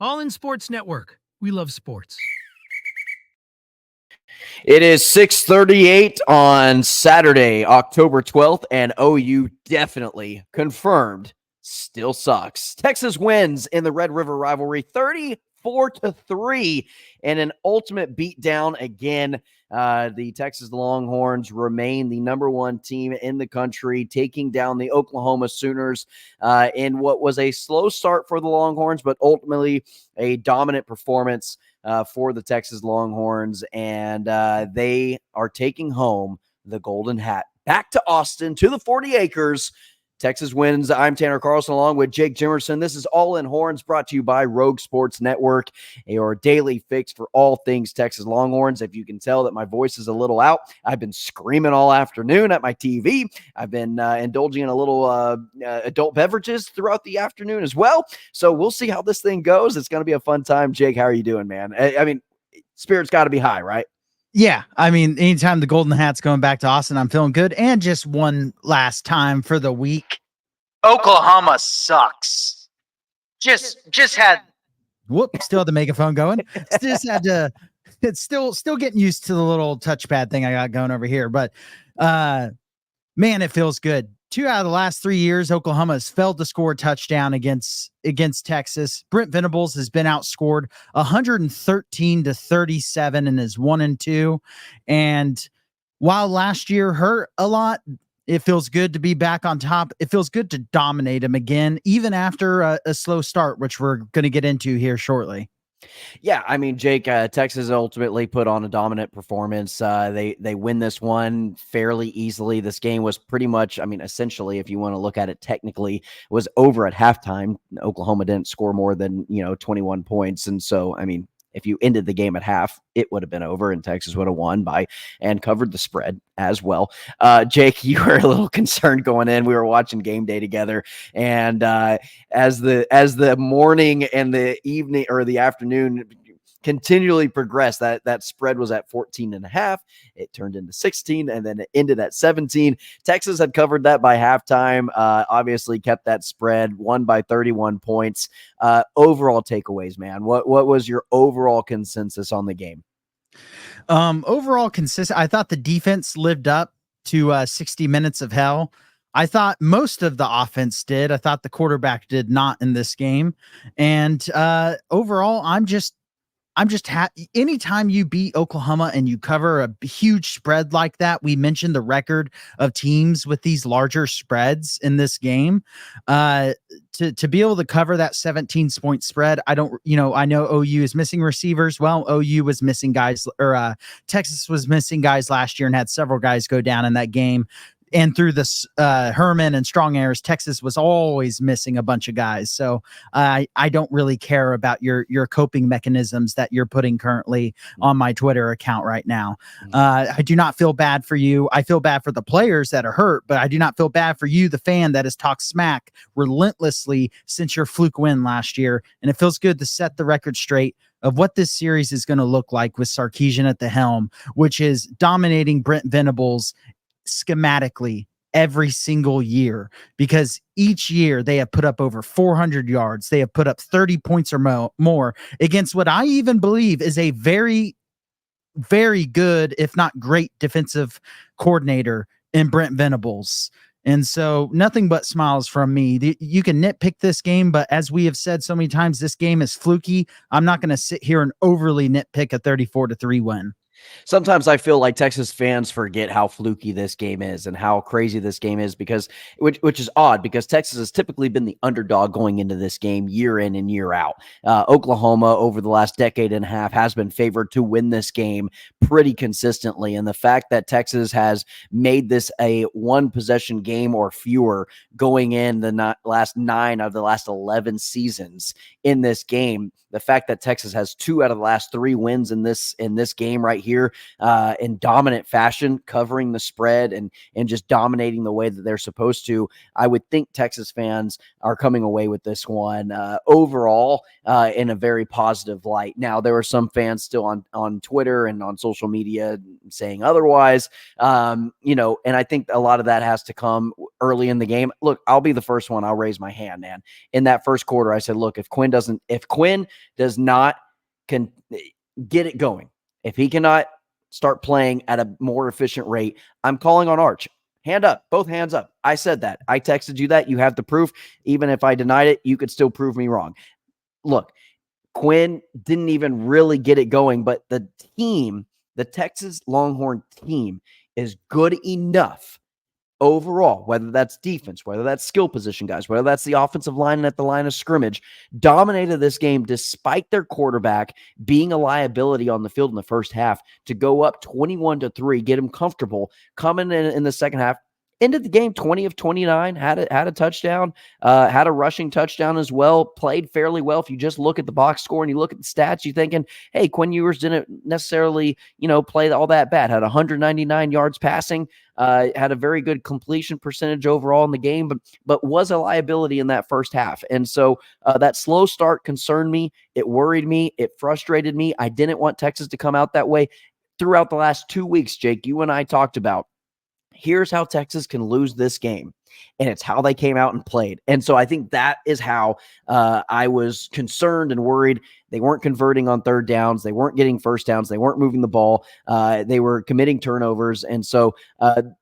All in Sports Network. We love sports. It is 6:38 on Saturday, October 12th, and OU definitely confirmed still sucks. Texas wins in the Red River rivalry 34-3 in an ultimate beatdown again. The Texas Longhorns remain the number one team in the country, taking down the Oklahoma Sooners in what was a slow start for the Longhorns, but ultimately a dominant performance for the Texas Longhorns, and they are taking home the Golden Hat back to Austin to the 40 acres. Texas wins. I'm Tanner Carlson along with Jake Jimerson. This is All in Horns brought to you by Rogue Sports Network, your daily fix for all things Texas Longhorns. If you can tell that my voice is a little out, I've been screaming all afternoon at my TV. I've been indulging in a little adult beverages throughout the afternoon as well. So we'll see how this thing goes. It's going to be a fun time. Jake, how are you doing, man? I mean, spirit's got to be high, right? Yeah, I mean, anytime the Golden Hat's going back to Austin, I'm feeling good. And just one last time for the week. Oklahoma sucks. Just had. Whoop! Still had the megaphone going. Just had to. It's still getting used to the little touchpad thing I got going over here. But man, it feels good. 2 out of the last 3 years, Oklahoma has failed to score a touchdown against Texas. Brent Venables has been outscored 113-37 and is 1-2. And while last year hurt a lot, it feels good to be back on top. It feels good to dominate them again, even after a slow start, which we're going to get into here shortly. Yeah, I mean, Jake, Texas ultimately put on a dominant performance. They win this one fairly easily. This game was pretty much, I mean, essentially, if you want to look at it technically, was over at halftime. Oklahoma didn't score more than 21 points, and so I mean, if you ended the game at half, it would have been over, and Texas would have won and covered the spread as well. Jake, you were a little concerned going in. We were watching game day together, and as the morning and the evening or the afternoon continually progressed, that spread was at 14.5. It turned into 16, and then it ended at 17. Texas had covered that by halftime, obviously kept that spread, won by 31 points. Overall takeaways, man. What was your overall consensus on the game? Overall consistent. I thought the defense lived up to 60 minutes of hell. I thought most of the offense did. I thought the quarterback did not in this game. And overall, I'm just happy. Anytime you beat Oklahoma and you cover a huge spread like that, we mentioned the record of teams with these larger spreads in this game. To be able to cover that 17-point spread, I know OU is missing receivers. Well, OU was missing guys, or Texas was missing guys last year and had several guys go down in that game. And through this Herman and Strong Airs, Texas was always missing a bunch of guys. So I don't really care about your coping mechanisms that you're putting currently on my Twitter account right now. I do not feel bad for you. I feel bad for the players that are hurt, but I do not feel bad for you, the fan that has talked smack relentlessly since your fluke win last year. And it feels good to set the record straight of what this series is going to look like with Sarkisian at the helm, which is dominating Brent Venables schematically every single year, because each year they have put up over 400 yards. They have put up 30 points or more against what I even believe is a very, very good, if not great, defensive coordinator in Brent Venables. And so nothing but smiles from me. You can nitpick this game, but as we have said so many times, this game is fluky. I'm not going to sit here and overly nitpick a 34-3 win. Sometimes I feel like Texas fans forget how fluky this game is and how crazy this game is, because which is odd, because Texas has typically been the underdog going into this game year in and year out. Oklahoma over the last decade and a half has been favored to win this game pretty consistently. And the fact that Texas has made this a one possession game or fewer going in the last 9 of the last 11 seasons in this game, the fact that Texas has 2 out of the last 3 wins in this game right here, in dominant fashion, covering the spread and just dominating the way that they're supposed to, I would think Texas fans are coming away with this one overall in a very positive light. Now, there were some fans still on Twitter and on social media saying otherwise. And I think a lot of that has to come early in the game. Look, I'll be the first one. I'll raise my hand, man. In that first quarter, I said, look, if Quinn does not get it going, if he cannot start playing at a more efficient rate, I'm calling on Arch. Hand up, both hands up. I said that. I texted you that. You have the proof. Even if I denied it, you could still prove me wrong. Look, Quinn didn't even really get it going, but the team, the Texas Longhorn team, is good enough overall, whether that's defense, whether that's skill position guys, whether that's the offensive line at the line of scrimmage, dominated this game despite their quarterback being a liability on the field in the first half, to go up 21-3, get them comfortable, coming in the second half. Ended the game 20 of 29, had a touchdown, had a rushing touchdown as well, played fairly well. If you just look at the box score and you look at the stats, you're thinking, hey, Quinn Ewers didn't necessarily, play all that bad. Had 199 yards passing, had a very good completion percentage overall in the game, but was a liability in that first half. And so that slow start concerned me. It worried me. It frustrated me. I didn't want Texas to come out that way. Throughout the last 2 weeks, Jake, you and I talked about, here's how Texas can lose this game, and it's how they came out and played. And so I think that is how I was concerned and worried. They weren't converting on third downs. They weren't getting first downs. They weren't moving the ball. They were committing turnovers. And so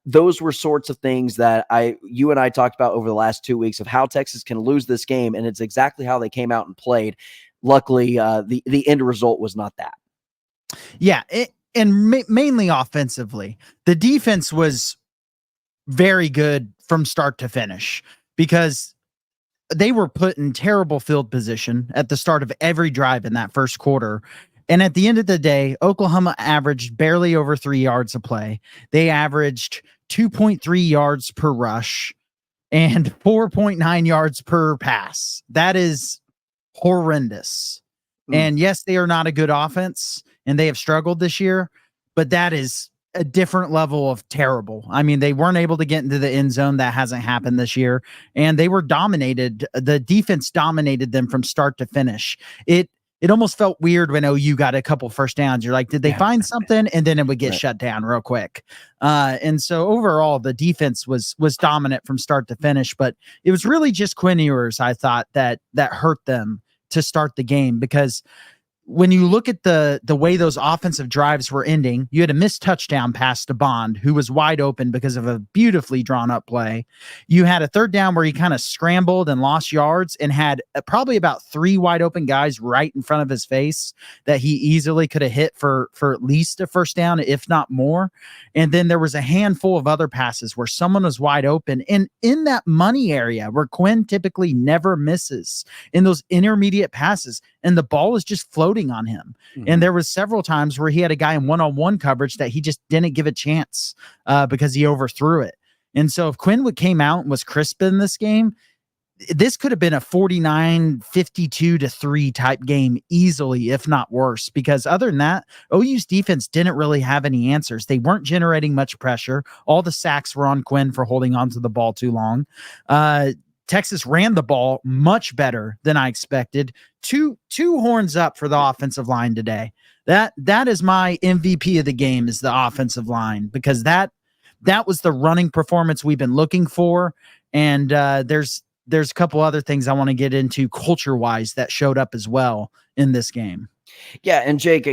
those were sorts of things that you and I talked about over the last 2 weeks of how Texas can lose this game, and it's exactly how they came out and played. Luckily, the end result was not that. Yeah, mainly offensively. The defense was very good from start to finish because they were put in terrible field position at the start of every drive in that first quarter. And at the end of the day, Oklahoma averaged barely over 3 yards a play. They averaged 2.3 yards per rush and 4.9 yards per pass. That is horrendous. And yes, they are not a good offense and they have struggled this year, but that is a different level of terrible. I mean, they weren't able to get into the end zone. That hasn't happened this year. And they were dominated. The defense dominated them from start to finish. It almost felt weird when OU got a couple first downs. You're like, did they find something? And then it would get shut down real quick. And so overall, the defense was dominant from start to finish, but it was really just Quinn Ewers, I thought, that hurt them to start the game, because when you look at the way those offensive drives were ending, you had a missed touchdown pass to Bond, who was wide open because of a beautifully drawn up play. You had a third down where he kind of scrambled and lost yards and had probably about 3 wide open guys right in front of his face that he easily could have hit for at least a first down, if not more. And then there was a handful of other passes where someone was wide open. And in that money area where Quinn typically never misses, in those intermediate passes, and the ball is just floating on him. And there was several times where he had a guy in one-on-one coverage that he just didn't give a chance because he overthrew it. And so if Quinn came out and was crisp in this game, this could have been a 49-52-3 type game easily, if not worse, because other than that, OU's defense didn't really have any answers. They weren't generating much pressure. All the sacks were on Quinn for holding onto the ball too long. Texas ran the ball much better than I expected. Two horns up for the offensive line today. That is my MVP of the game, is the offensive line, because that was the running performance we've been looking for. And there's a couple other things I want to get into culture-wise that showed up as well in this game. Yeah, and Jake,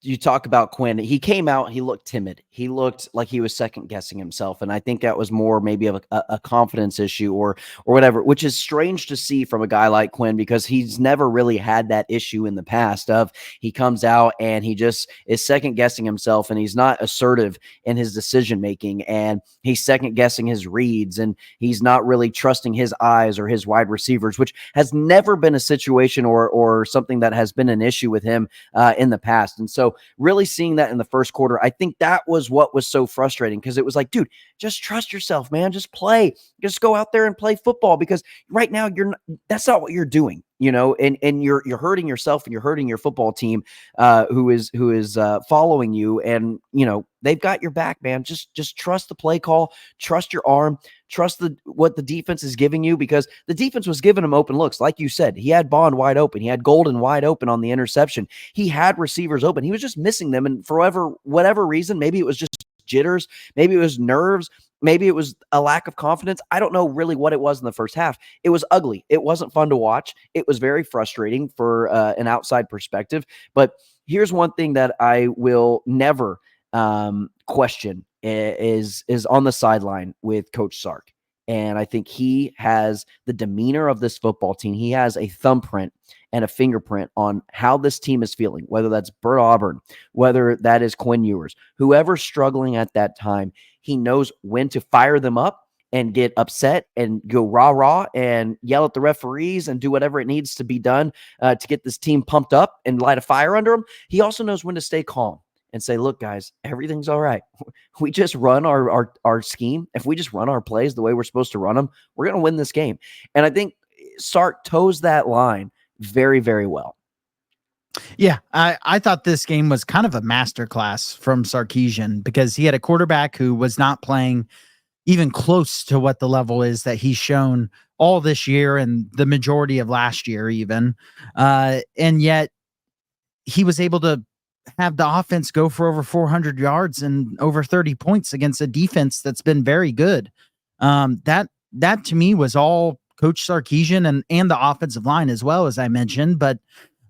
you talk about Quinn. He came out, he looked timid. He looked like he was second guessing himself. And I think that was more maybe of a confidence issue or whatever, which is strange to see from a guy like Quinn, because he's never really had that issue in the past of he comes out and he just is second guessing himself, and he's not assertive in his decision making, and he's second guessing his reads, and he's not really trusting his eyes or his wide receivers, which has never been a situation or something that has been an issue with him in the past. And so really seeing that in the first quarter, I think that was what was so frustrating, because it was like, dude, just trust yourself, man. Just play. Just go out there and play football, because right now that's not what you're doing, and you're hurting yourself and you're hurting your football team who is following you, and they've got your back, man. Just trust the play call, trust your arm, Trust what the defense is giving you, because the defense was giving him open looks. Like you said, he had Bond wide open. He had Golden wide open on the interception. He had receivers open. He was just missing them. And for whatever reason, maybe it was just jitters, maybe it was nerves, maybe it was a lack of confidence. I don't know really what it was in the first half. It was ugly. It wasn't fun to watch. It was very frustrating for an outside perspective. But here's one thing that I will never question is on the sideline with Coach Sark. And I think he has the demeanor of this football team. He has a thumbprint and a fingerprint on how this team is feeling, whether that's Burt Auburn, whether that is Quinn Ewers, whoever's struggling at that time. He knows when to fire them up and get upset and go rah-rah and yell at the referees and do whatever it needs to be done to get this team pumped up and light a fire under them. He also knows when to stay calm and say, look, guys, everything's all right. We just run our scheme. If we just run our plays the way we're supposed to run them, we're going to win this game. And I think Sark toes that line very, very well. Yeah, I thought this game was kind of a masterclass from Sarkisian, because he had a quarterback who was not playing even close to what the level is that he's shown all this year and the majority of last year even. And yet he was able to have the offense go for over 400 yards and over 30 points against a defense that's been very good. That to me was all Coach Sarkisian and the offensive line as well, as I mentioned. But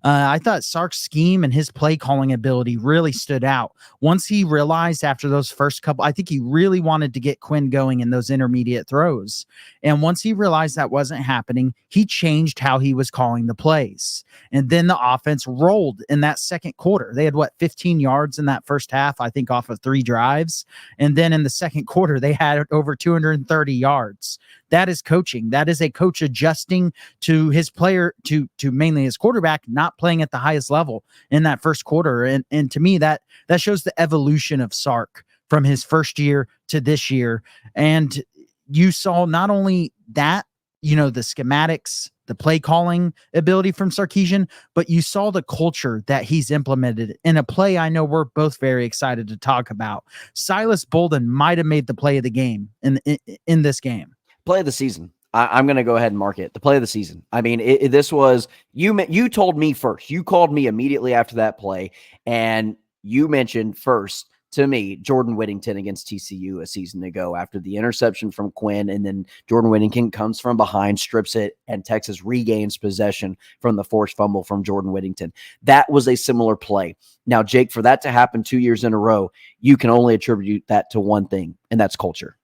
I thought Sark's scheme and his play calling ability really stood out. Once he realized after those first couple, I think he really wanted to get Quinn going in those intermediate throws. And once he realized that wasn't happening, he changed how he was calling the plays. And then the offense rolled in that second quarter. They had 15 yards in that first half, I think, off of 3 drives. And then in the second quarter, they had over 230 yards. That is coaching. That is a coach adjusting to his player, to mainly his quarterback, not playing at the highest level in that first quarter. And to me, that shows the evolution of Sark from his first year to this year. And you saw not only that, the schematics, the play calling ability from Sarkisian, but you saw the culture that he's implemented in a play I know we're both very excited to talk about. Silas Bolden might have made the play of the game in this game. Play of the season. I'm going to go ahead and mark it. The play of the season. I mean, this was, you told me first. You called me immediately after that play, and you mentioned first to me Jordan Whittington against TCU a season ago after the interception from Quinn, and then Jordan Whittington comes from behind, strips it, and Texas regains possession from the forced fumble from Jordan Whittington. That was a similar play. Now, Jake, for that to happen 2 years in a row, you can only attribute that to one thing, and that's culture.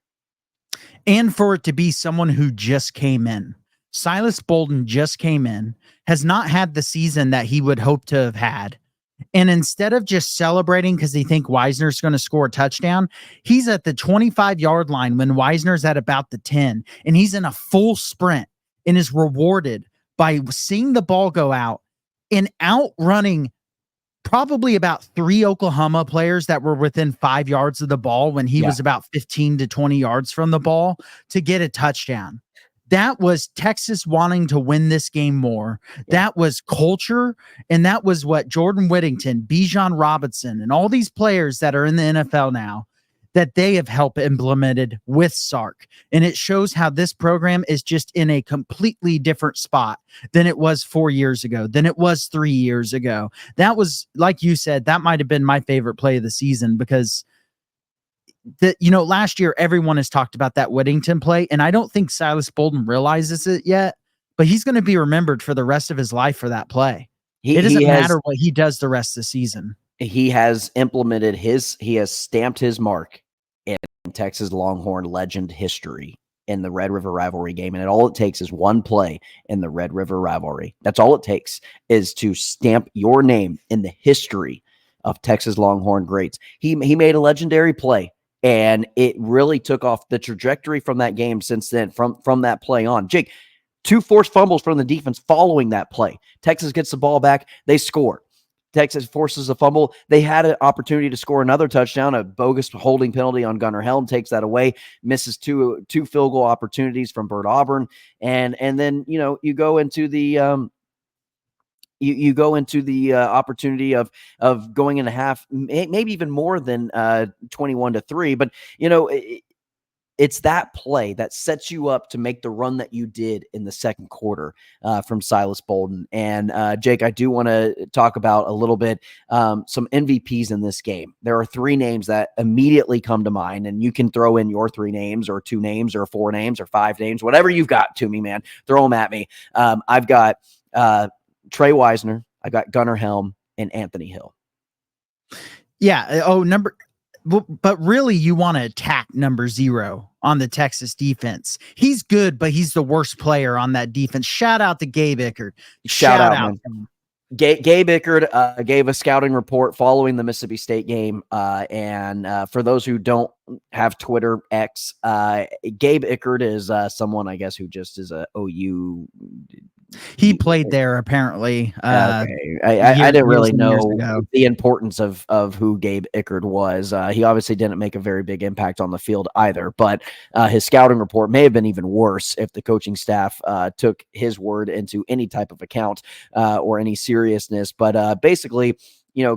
And for it to be someone who just came in. Silas Bolden just came in, has not had the season that he would hope to have had. And instead of just celebrating because he think Wisner's going to score a touchdown, he's at the 25-yard line when Wisner's at about the 10, and he's in a full sprint and is rewarded by seeing the ball go out and outrunning probably about 3 Oklahoma players that were within 5 yards of the ball when he was about 15 to 20 yards from the ball to get a touchdown. That was Texas wanting to win this game more. That was culture. And that was what Jordan Whittington, Bijan Robinson, and all these players that are in the NFL now, that they have helped implemented with Sark. And it shows how this program is just in a completely different spot than it was 4 years ago, than it was 3 years ago. That was, like you said, that might have been my favorite play of the season, because last year everyone has talked about that Whittington play, and I don't think Silas Bolden realizes it yet, but he's going to be remembered for the rest of his life for that play. It doesn't matter what he does the rest of the season. He has implemented he has stamped his mark in Texas Longhorn legend history in the Red River rivalry game. And all it takes is one play in the Red River rivalry. That's all it takes, is to stamp your name in the history of Texas Longhorn greats. He made a legendary play, and it really took off the trajectory from that game since then, from that play on. Jake, 2 forced fumbles from the defense following that play. Texas gets the ball back. They score. Texas forces a fumble. They had an opportunity to score another touchdown. A bogus holding penalty on Gunnar Helm takes that away. Misses two field goal opportunities from Burt Auburn, and then you go into the you go into the opportunity of going in a half, maybe even more than 21-3. But it's that play that sets you up to make the run that you did in the second quarter from Silas Bolden. And Jake, I do want to talk about a little bit some MVPs in this game. There are 3 names that immediately come to mind, and you can throw in your 3 names or 2 names or 4 names or 5 names, whatever you've got to me, man. Throw them at me. I've got Tre Wisner, I got Gunnar Helm, and Anthony Hill. Yeah. But really, you want to attack number 0 on the Texas defense. He's good, but he's the worst player on that defense. Shout out to Gabe Ickard. Shout out to him. Gabe Ickard gave a scouting report following the Mississippi State game. And for those who don't have Twitter X, Gabe Ickard is someone, I guess, who just is a OU. He played there apparently. Okay. I didn't really know the importance of who Gabe Ickard was. He obviously didn't make a very big impact on the field either, but his scouting report may have been even worse if the coaching staff took his word into any type of account or any seriousness. But basically,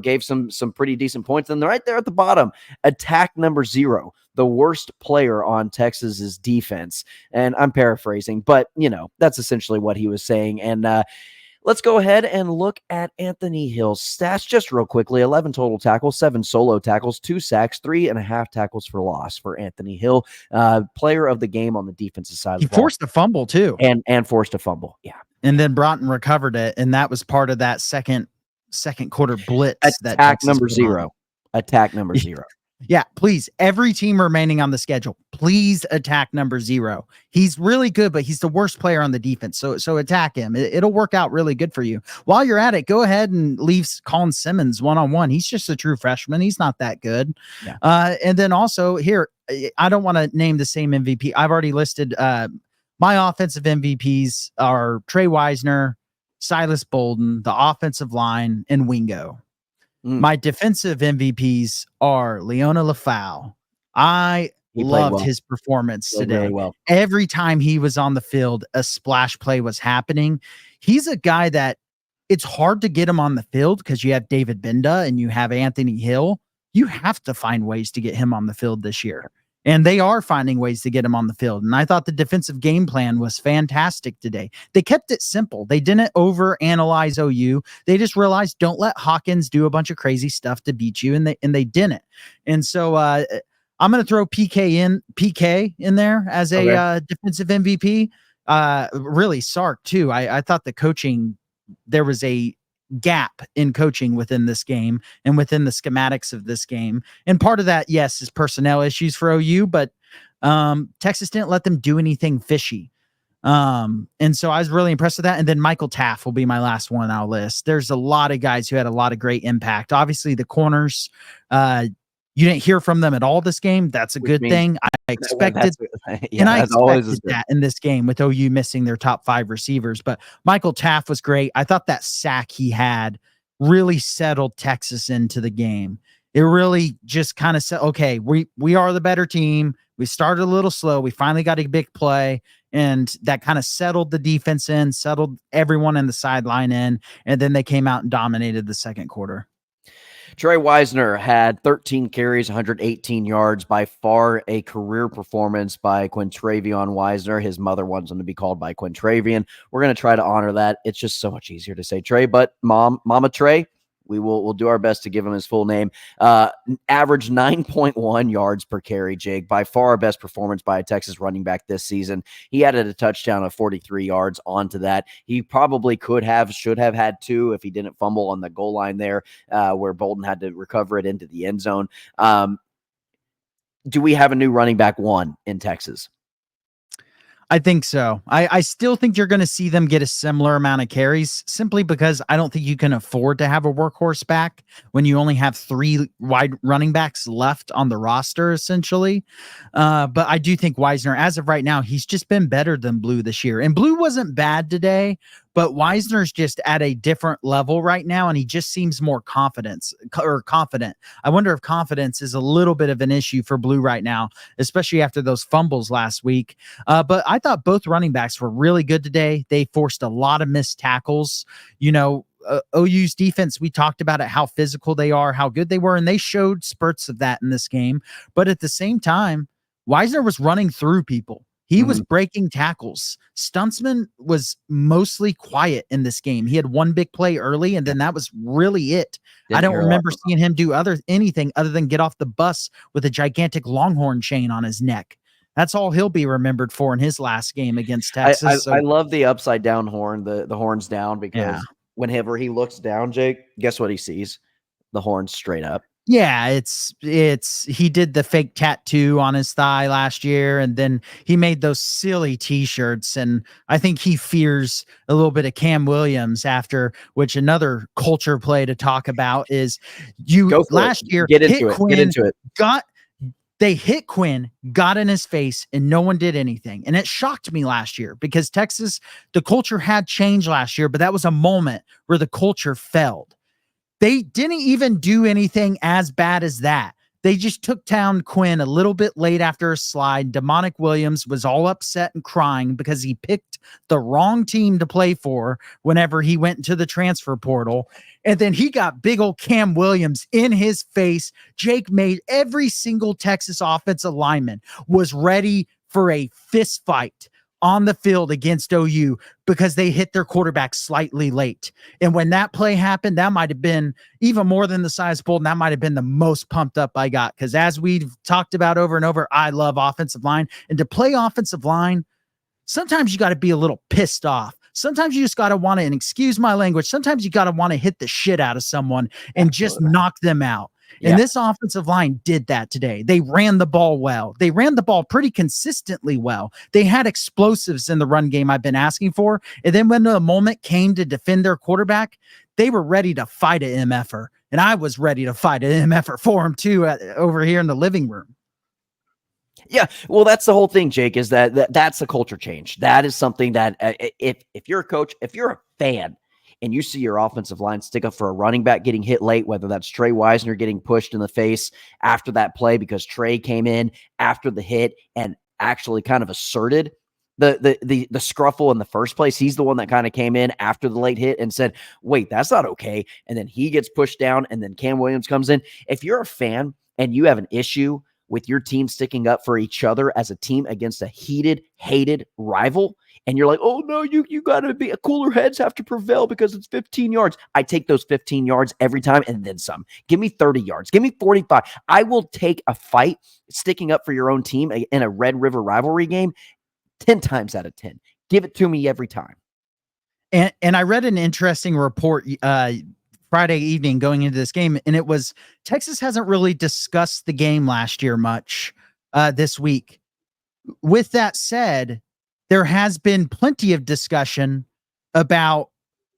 gave some pretty decent points. And right there at the bottom, attack number 0, the worst player on Texas's defense. And I'm paraphrasing, but that's essentially what he was saying. And let's go ahead and look at Anthony Hill's stats just real quickly. 11 total tackles, 7 solo tackles, 2 sacks, 3.5 tackles for loss for Anthony Hill, player of the game on the defensive side. He forced a fumble too. And forced a fumble. Yeah. And then Broughton recovered it. And that was part of that second quarter blitz. Attack number 0. Attack number 0. Yeah, please. Every team remaining on the schedule, please attack number 0. He's really good, but he's the worst player on the defense. So attack him. It'll work out really good for you. While you're at it, go ahead and leave Colin Simmons one-on-one. He's just a true freshman. He's not that good. Yeah. And then also here, I don't want to name the same MVP. I've already listed my offensive MVPs are Tre Wisner, Silas Bolden, the offensive line, and Wingo. My defensive MVPs are Leona Lafau. I loved his performance today. Really well. Every time he was on the field, a splash play was happening. He's a guy that it's hard to get him on the field because you have David Binda and you have Anthony Hill. You have to find ways to get him on the field this year. And they are finding ways to get him on the field. And I thought the defensive game plan was fantastic today. They kept it simple. They didn't overanalyze OU. They just realized don't let Hawkins do a bunch of crazy stuff to beat you. And they didn't. And so I'm going to throw PK in there as a defensive MVP. Really Sark too. I thought the coaching, there was a gap in coaching within this game and within the schematics of this game. And part of that, yes, is personnel issues for OU, but Texas didn't let them do anything fishy. And so I was really impressed with that. And then Michael Taft will be my last one I'll list. There's a lot of guys who had a lot of great impact. Obviously the corners, you didn't hear from them at all this game. That's a good thing. I expected, and I expected that in this game with OU missing their top 5 receivers. But Michael Taft was great. I thought that sack he had really settled Texas into the game. It really just kind of said, okay, we are the better team. We started a little slow. We finally got a big play, and that kind of settled the defense in, settled everyone in the sideline in, and then they came out and dominated the second quarter. Tre Wisner had 13 carries, 118 yards, by far a career performance by Quintravion Wisner. His mother wants him to be called by Quintravion. We're going to try to honor that. It's just so much easier to say Tre, but Mama Tre, we'll do our best to give him his full name. Average 9.1 yards per carry, Jake. By far our best performance by a Texas running back this season. He added a touchdown of 43 yards onto that. He probably should have had 2 if he didn't fumble on the goal line there, where Bolden had to recover it into the end zone. Do we have a new running back 1 in Texas? I think so. I still think you're going to see them get a similar amount of carries simply because I don't think you can afford to have a workhorse back when you only have 3 wide running backs left on the roster, essentially. But I do think Wisner, as of right now, he's just been better than Blue this year. And Blue wasn't bad today, but Wisner's just at a different level right now, and he just seems more confident. I wonder if confidence is a little bit of an issue for Blue right now, especially after those fumbles last week. But I thought both running backs were really good today. They forced a lot of missed tackles. OU's defense, we talked about it, how physical they are, how good they were, and they showed spurts of that in this game. But at the same time, Wisner was running through people. He was breaking tackles. Stuntsman was mostly quiet in this game. He had one big play early, and then that was really it. I don't remember seeing him do anything other than get off the bus with a gigantic Longhorn chain on his neck. That's all he'll be remembered for in his last game against Texas. I love the upside down horn, the horns down, because whenever he looks down, Jake, guess what he sees? The horns straight up. Yeah, it's he did the fake tattoo on his thigh last year, and then he made those silly t-shirts, and I think he fears a little bit of Cam Williams after, which another culture play to talk about is last year get into it. They hit Quinn, got in his face, and no one did anything. And it shocked me last year because Texas, the culture had changed last year, but that was a moment where the culture failed. They didn't even do anything as bad as that. They just took down Quinn a little bit late after a slide. Demonic Williams was all upset and crying because he picked the wrong team to play for whenever he went into the transfer portal. And then he got big old Cam Williams in his face. Jake made every single Texas offensive lineman was ready for a fist fight on the field against OU because they hit their quarterback slightly late. And when that play happened, that might have been even more than the size pulled, and that might have been the most pumped up I got. Because as we've talked about over and over, I love offensive line. And to play offensive line, sometimes you got to be a little pissed off. Sometimes you just got to want to, and excuse my language, sometimes you got to want to hit the shit out of someone and just knock them out. And this offensive line did that today. They ran the ball well. They ran the ball pretty consistently well. They had explosives in the run game I've been asking for. And then when the moment came to defend their quarterback, they were ready to fight an MFer. And I was ready to fight an MFer for him too over here in the living room. Yeah, well, that's the whole thing, Jake, is that's a culture change. That is something that if you're a coach, if you're a fan, and you see your offensive line stick up for a running back getting hit late, whether that's Tre Wisner getting pushed in the face after that play because Tre came in after the hit and actually kind of asserted the scruffle in the first place. He's the one that kind of came in after the late hit and said, wait, that's not okay. And then he gets pushed down, and then Cam Williams comes in. If you're a fan and you have an issue with your team sticking up for each other as a team against a hated rival, and you're like, oh, no, you got to be – cooler heads have to prevail because it's 15 yards. I take those 15 yards every time and then some. Give me 30 yards. Give me 45. I will take a fight sticking up for your own team in a Red River rivalry game 10 times out of 10. Give it to me every time. And I read an interesting report Friday evening going into this game, and it was Texas hasn't really discussed the game last year much this week. With that said, there has been plenty of discussion about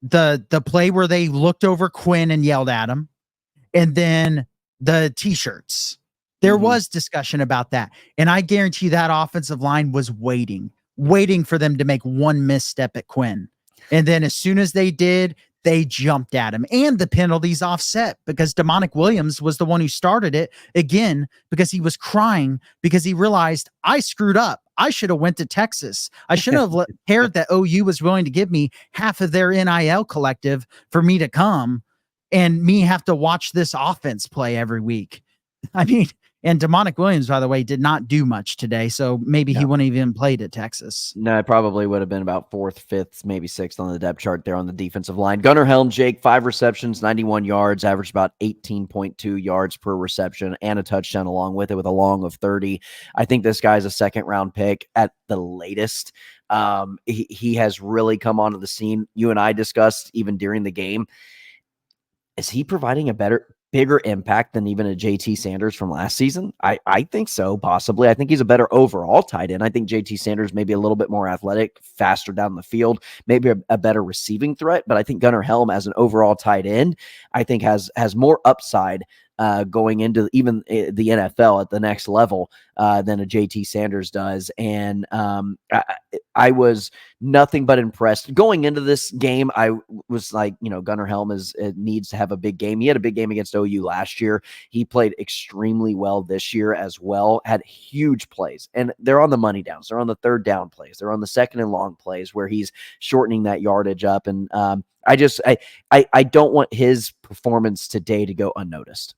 the play where they looked over Quinn and yelled at him, and then the t-shirts. There was discussion about that. And I guarantee that offensive line was waiting for them to make one misstep at Quinn. And then as soon as they did, they jumped at him, and the penalties offset because Demonic Williams was the one who started it again because he was crying because he realized I screwed up. I should have went to Texas. I shouldn't have cared that OU was willing to give me half of their NIL collective for me to come and me have to watch this offense play every week. I mean, and Demonic Williams, by the way, did not do much today, so maybe he wouldn't even played at Texas. No, it probably would have been about 4th, 5th, maybe 6th on the depth chart there on the defensive line. Gunnar Helm, Jake, 5 receptions, 91 yards, averaged about 18.2 yards per reception, and a touchdown along with it with a long of 30. I think this guy's a second-round pick at the latest. He has really come onto the scene. You and I discussed even during the game. Is he providing a bigger impact than even a JT Sanders from last season? I think so, possibly. I think he's a better overall tight end. I think JT Sanders may be a little bit more athletic, faster down the field, maybe a better receiving threat, but I think Gunnar Helm as an overall tight end, I think has more upside going into even the NFL at the next level than a JT Sanders does. And I was nothing but impressed. Going into this game, I was like, Gunnar Helm needs to have a big game. He had a big game against OU last year. He played extremely well this year as well, had huge plays. And they're on the money downs. They're on the third down plays. They're on the second and long plays where he's shortening that yardage up. And I don't want his performance today to go unnoticed.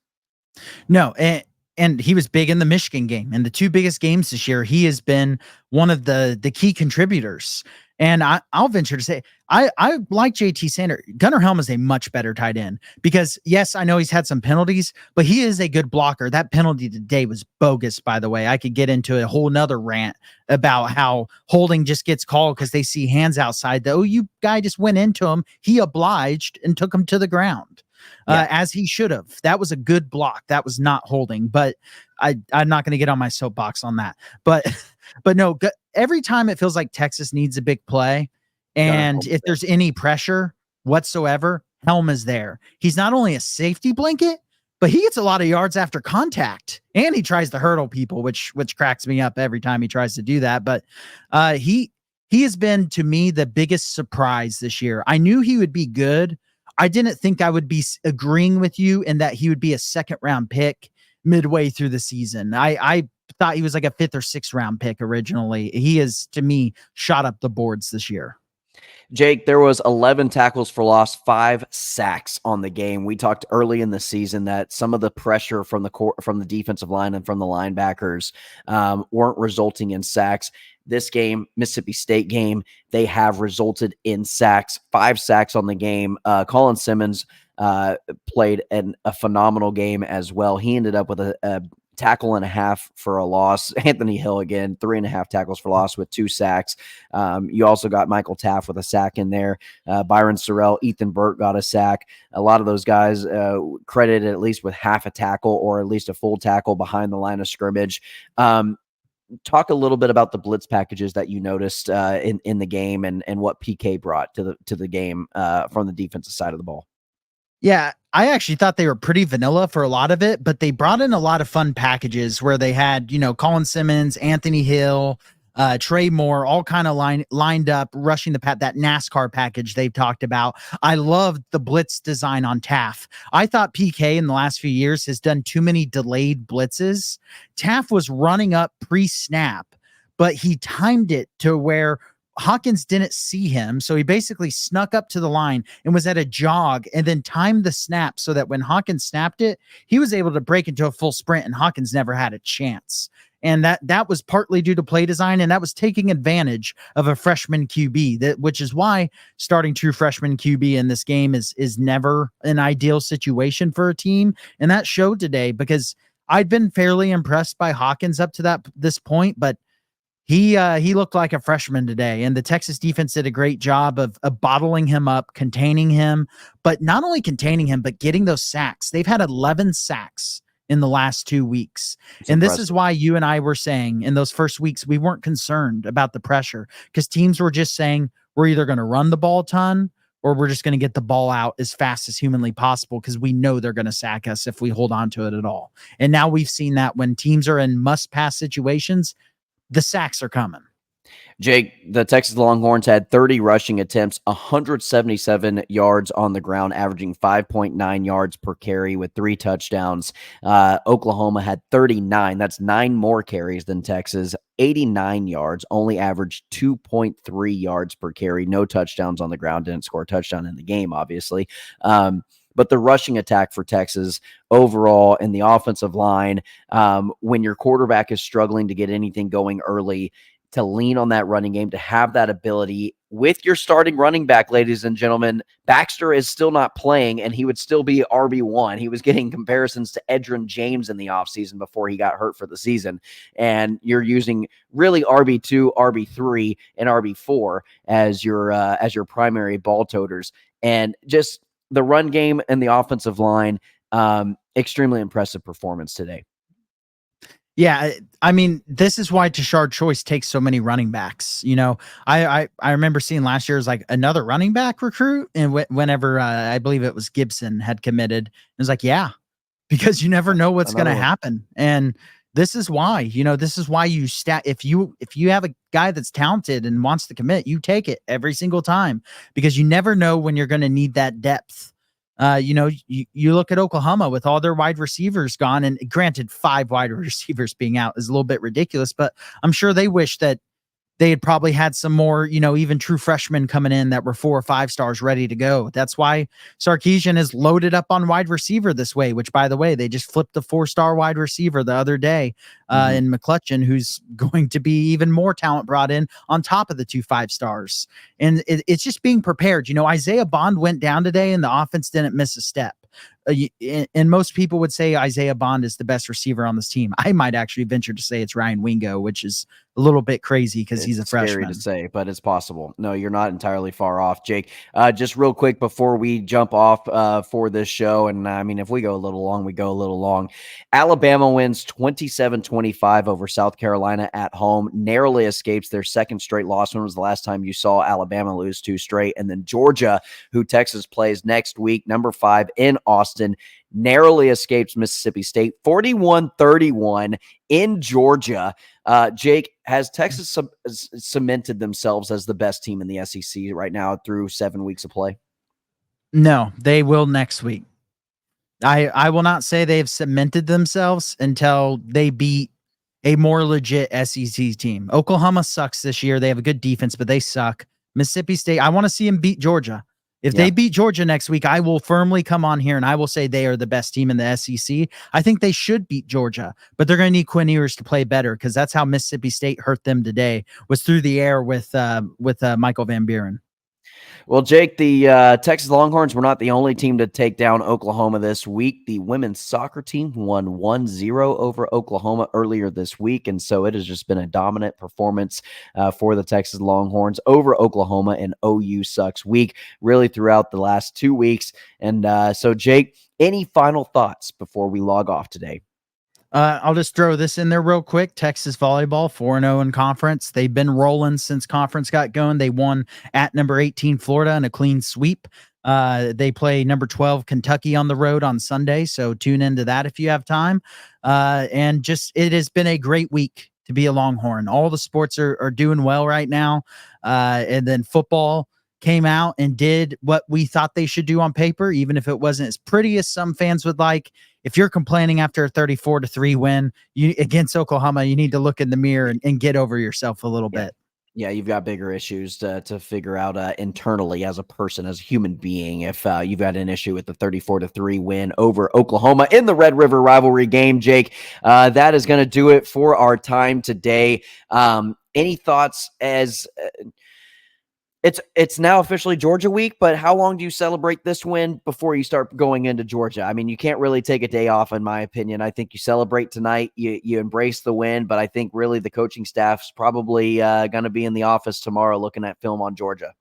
No, and and he was big in the Michigan game. And the two biggest games this year, he has been one of the key contributors. And I'll venture to say, I like JT Sander. Gunnar Helm is a much better tight end because, yes, I know he's had some penalties, but he is a good blocker. That penalty today was bogus, by the way. I could get into a whole nother rant about how holding just gets called because they see hands outside. The OU guy just went into him. He obliged and took him to the ground. As he should have. That was a good block. That was not holding, but I'm not going to get on my soapbox on that. But no, every time it feels like Texas needs a big play, and if there's any pressure whatsoever, Helm is there. He's not only a safety blanket, but he gets a lot of yards after contact, and he tries to hurdle people, which cracks me up every time he tries to do that. But he has been, to me, the biggest surprise this year. I knew he would be good. I didn't think I would be agreeing with you in that he would be a second round pick midway through the season. I thought he was like a 5th or 6th round pick originally. He is, to me, shot up the boards this year. Jake, there was 11 tackles for loss, 5 sacks on the game. We talked early in the season that some of the pressure from the defensive line and from the linebackers weren't resulting in sacks. This game, Mississippi State game, they have resulted in sacks, 5 sacks on the game. Colin Simmons played a phenomenal game as well. He ended up with a tackle and a half for a loss. Anthony Hill, again, 3.5 tackles for loss with 2 sacks. You also got Michael Taft with a sack in there. Byron Sorrell, Ethan Burt got a sack. A lot of those guys credited at least with half a tackle or at least a full tackle behind the line of scrimmage. Talk a little bit about the blitz packages that you noticed in the game and what PK brought to the game from the defensive side of the ball. Yeah, I actually thought they were pretty vanilla for a lot of it, but they brought in a lot of fun packages where they had, Colin Simmons, Anthony Hill, Trey Moore, all kind of lined up, rushing that NASCAR package they've talked about. I loved the blitz design on Taft. I thought PK in the last few years has done too many delayed blitzes. Taft was running up pre-snap, but he timed it to where Hawkins didn't see him, so he basically snuck up to the line and was at a jog and then timed the snap so that when Hawkins snapped it, he was able to break into a full sprint and Hawkins never had a chance. And that was partly due to play design, and that was taking advantage of a freshman QB, which is why starting true freshman QB in this game is never an ideal situation for a team. And that showed today because I'd been fairly impressed by Hawkins up to this point, but he looked like a freshman today, and the Texas defense did a great job of bottling him up, containing him, but not only containing him, but getting those sacks. They've had 11 sacks in the last 2 weeks. It's and impressive. This is why you and I were saying in those first weeks, we weren't concerned about the pressure because teams were just saying, we're either going to run the ball a ton or we're just going to get the ball out as fast as humanly possible because we know they're going to sack us if we hold on to it at all. And now we've seen that when teams are in must-pass situations, the sacks are coming. Jake, the Texas Longhorns had 30 rushing attempts, 177 yards on the ground, averaging 5.9 yards per carry with 3 touchdowns. Oklahoma had 39. That's 9 more carries than Texas. 89 yards, only averaged 2.3 yards per carry. No touchdowns on the ground. Didn't score a touchdown in the game, obviously. But the rushing attack for Texas overall and the offensive line, when your quarterback is struggling to get anything going early, to lean on that running game, to have that ability with your starting running back, ladies and gentlemen. Baxter is still not playing, and he would still be RB1. He was getting comparisons to Edgerrin James in the offseason before he got hurt for the season. And you're using really RB2, RB3, and RB4 as your primary ball toters. And just the run game and the offensive line, extremely impressive performance today. Yeah, I mean, this is why Tashard Choice takes so many running backs. I remember seeing last year was like another running back recruit, and whenever I believe it was Gibson had committed, it was like, yeah, because you never know what's going to happen. And this is why, this is why you if you have a guy that's talented and wants to commit, you take it every single time because you never know when you're going to need that depth. You look at Oklahoma with all their wide receivers gone, and granted 5 wide receivers being out is a little bit ridiculous, but I'm sure they wish that they had probably had some more, even true freshmen coming in that were 4 or 5 stars ready to go. That's why Sarkisian is loaded up on wide receiver this way, which, by the way, they just flipped the 4-star wide receiver the other day in McClutchin, who's going to be even more talent brought in on top of the 2 5-stars. And it's just being prepared. Isaiah Bond went down today and the offense didn't miss a step. And most people would say Isaiah Bond is the best receiver on this team. I might actually venture to say it's Ryan Wingo, which is a little bit crazy because he's a freshman. Scary to say, but it's possible. No, you're not entirely far off, Jake. Just real quick before we jump off for this show, and I mean, if we go a little long, we go a little long. Alabama wins 27-25 over South Carolina at home, narrowly escapes their second straight loss. When was the last time you saw Alabama lose 2 straight? And then Georgia, who Texas plays next week, number 5 in Austin, narrowly escapes Mississippi State 41-31 in Georgia. Jake, has Texas cemented themselves as the best team in the SEC right now through 7 weeks of play? No, they will next week. I will not say they've cemented themselves until they beat a more legit SEC team. Oklahoma sucks this year. They have a good defense, but they suck. Mississippi State, I want to see them beat Georgia. If they beat Georgia next week, I will firmly come on here and I will say they are the best team in the SEC. I think they should beat Georgia, but they're going to need Quinn Ewers to play better because that's how Mississippi State hurt them today, was through the air with Michael Van Buren. Well, Jake, the Texas Longhorns were not the only team to take down Oklahoma this week. The women's soccer team won 1-0 over Oklahoma earlier this week, and so it has just been a dominant performance for the Texas Longhorns over Oklahoma and OU sucks week, really throughout the last 2 weeks. And so, Jake, any final thoughts before we log off today? I'll just throw this in there real quick. Texas volleyball 4-0 in conference. They've been rolling since conference got going. They won at number 18 Florida in a clean sweep. They play number 12 Kentucky on the road on Sunday, so tune into that if you have time. And just it has been a great week to be a Longhorn. All the sports are doing well right now. And then football came out and did what we thought they should do on paper, even if it wasn't as pretty as some fans would like. If you're complaining after a 34-3 win against Oklahoma, you need to look in the mirror and get over yourself a little bit. Yeah, you've got bigger issues to figure out internally as a person, as a human being. If you've got an issue with the 34-3 win over Oklahoma in the Red River rivalry game, Jake, that is going to do it for our time today. Any thoughts as it's now officially Georgia week, but how long do you celebrate this win before you start going into Georgia? I mean, you can't really take a day off, in my opinion. I think you celebrate tonight, you embrace the win, but I think really the coaching staff's probably going to be in the office tomorrow looking at film on Georgia.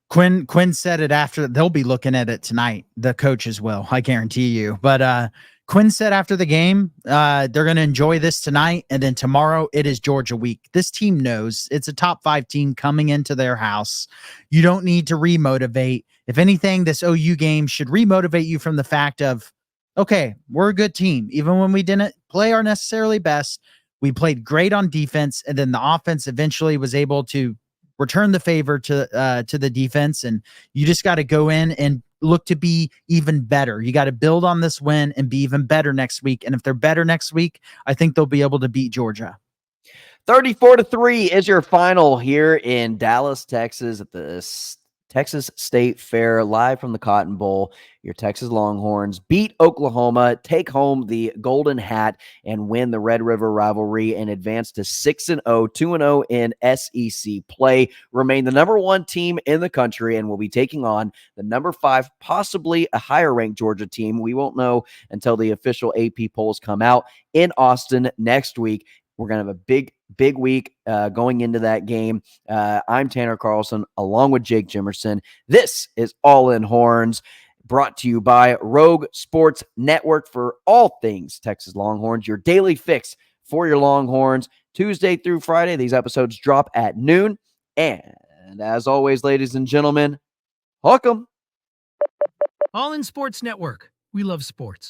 Quinn said it after. They'll be looking at it tonight. The coaches will, I guarantee you. But Quinn said after the game, they're going to enjoy this tonight, and then tomorrow it is Georgia week. This team knows it's a top 5 team coming into their house. You don't need to remotivate. If anything, this OU game should remotivate you from the fact of, okay, we're a good team. Even when we didn't play our necessarily best, we played great on defense, and then the offense eventually was able to return the favor to the defense, and you just got to go in and look to be even better. You got to build on this win and be even better next week. And if they're better next week, I think they'll be able to beat Georgia. 34-3 is your final here in Dallas, Texas at the Texas State Fair, live from the Cotton Bowl. Your Texas Longhorns beat Oklahoma, take home the Golden Hat, and win the Red River rivalry and advance to 6-0, 2-0 in SEC play. Remain the number 1 team in the country and will be taking on the number 5, possibly a higher-ranked Georgia team. We won't know until the official AP polls come out in Austin next week. We're going to have a big week going into that game. I'm Tanner Carlson, along with Jake Jimerson. This is All In Horns, brought to you by Rogue Sports Network for all things Texas Longhorns, your daily fix for your Longhorns. Tuesday through Friday, these episodes drop at noon. And as always, ladies and gentlemen, hook 'em. All in Sports Network. We love sports.